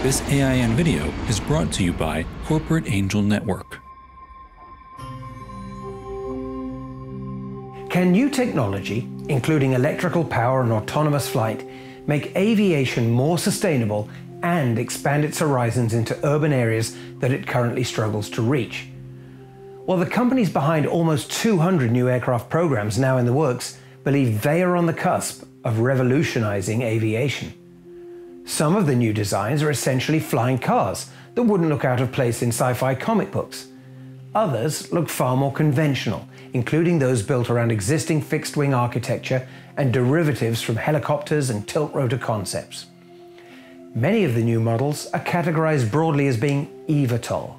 This AIN video is brought to you by Corporate Angel Network. Can new technology, including electrical power and autonomous flight, make aviation more sustainable and expand its horizons into urban areas that it currently struggles to reach? Well, the companies behind almost 200 new aircraft programs now in the works believe they are on the cusp of revolutionizing aviation. Some of the new designs are essentially flying cars that wouldn't look out of place in sci-fi comic books. Others look far more conventional, including those built around existing fixed-wing architecture and derivatives from helicopters and tiltrotor concepts. Many of the new models are categorized broadly as being eVTOL,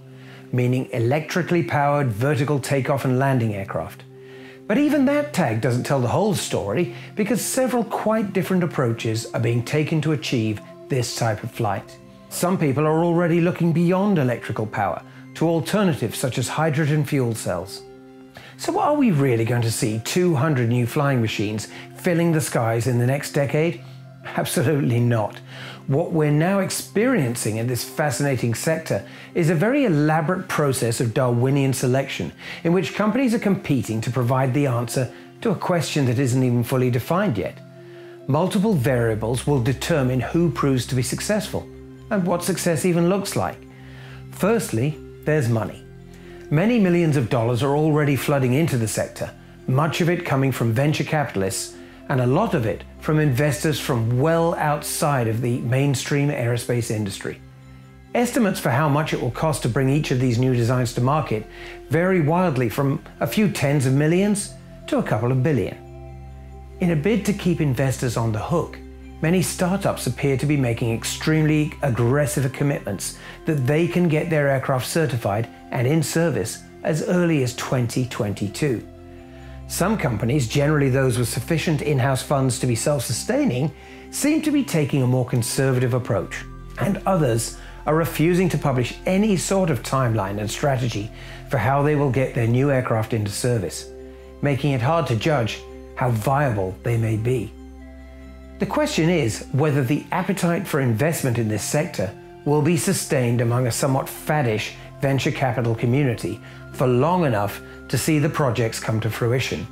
meaning electrically powered vertical takeoff and landing aircraft. But even that tag doesn't tell the whole story, because several quite different approaches are being taken to achieve this type of flight. Some people are already looking beyond electrical power to alternatives such as hydrogen fuel cells. So are we really going to see 200 new flying machines filling the skies in the next decade? Absolutely not. What we're now experiencing in this fascinating sector is a very elaborate process of Darwinian selection, in which companies are competing to provide the answer to a question that isn't even fully defined yet. Multiple variables will determine who proves to be successful, and what success even looks like. Firstly, there's money. Many millions of dollars are already flooding into the sector, much of it coming from venture capitalists, and a lot of it from investors from well outside of the mainstream aerospace industry. Estimates for how much it will cost to bring each of these new designs to market vary wildly, from a few tens of millions to a couple of billion. In a bid to keep investors on the hook, many startups appear to be making extremely aggressive commitments that they can get their aircraft certified and in service as early as 2022. Some companies, generally those with sufficient in-house funds to be self-sustaining, seem to be taking a more conservative approach, and others are refusing to publish any sort of timeline and strategy for how they will get their new aircraft into service, making it hard to judge how viable they may be. The question is whether the appetite for investment in this sector will be sustained among a somewhat faddish venture capital community for long enough to see the projects come to fruition.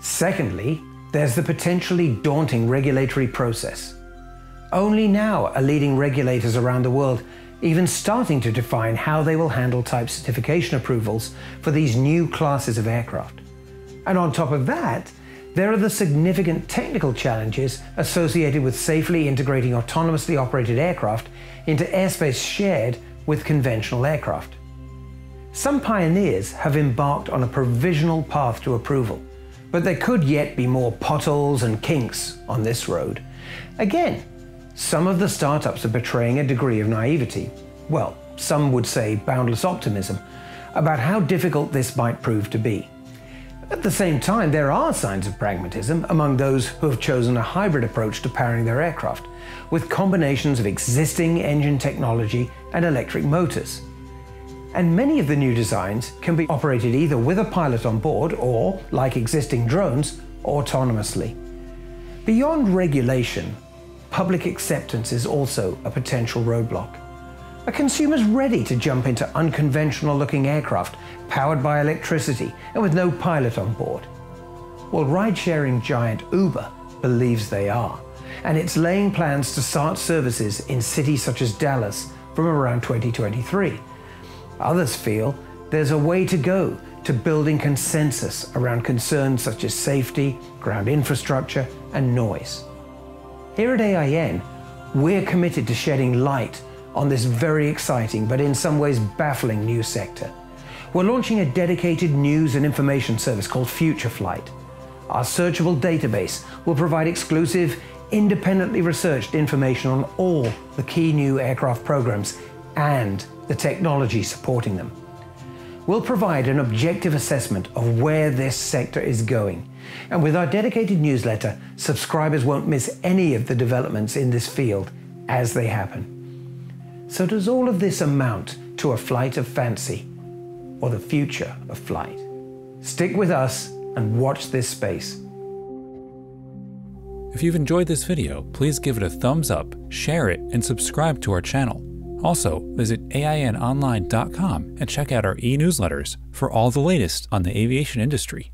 Secondly, there's the potentially daunting regulatory process. Only now are leading regulators around the world even starting to define how they will handle type certification approvals for these new classes of aircraft. And on top of that, there are the significant technical challenges associated with safely integrating autonomously operated aircraft into airspace shared with conventional aircraft. Some pioneers have embarked on a provisional path to approval, but there could yet be more potholes and kinks on this road. Again, some of the startups are betraying a degree of naivety, well, some would say boundless optimism, about how difficult this might prove to be. At the same time, there are signs of pragmatism among those who have chosen a hybrid approach to powering their aircraft, with combinations of existing engine technology and electric motors. And many of the new designs can be operated either with a pilot on board or, like existing drones, autonomously. Beyond regulation, public acceptance is also a potential roadblock. Are consumers ready to jump into unconventional-looking aircraft powered by electricity and with no pilot on board? Well, ride-sharing giant Uber believes they are, and it's laying plans to start services in cities such as Dallas from around 2023. Others feel there's a way to go to building consensus around concerns such as safety, ground infrastructure, and noise. Here at AIN, we're committed to shedding light on this very exciting but in some ways baffling new sector. We're launching a dedicated news and information service called FutureFlight. Our searchable database will provide exclusive, independently researched information on all the key new aircraft programs and the technology supporting them. We'll provide an objective assessment of where this sector is going, and with our dedicated newsletter, subscribers won't miss any of the developments in this field as they happen. So does all of this amount to a flight of fancy, or the future of flight? Stick with us and watch this space. If you've enjoyed this video, please give it a thumbs up, share it, and subscribe to our channel. Also, visit ainonline.com and check out our e-newsletters for all the latest on the aviation industry.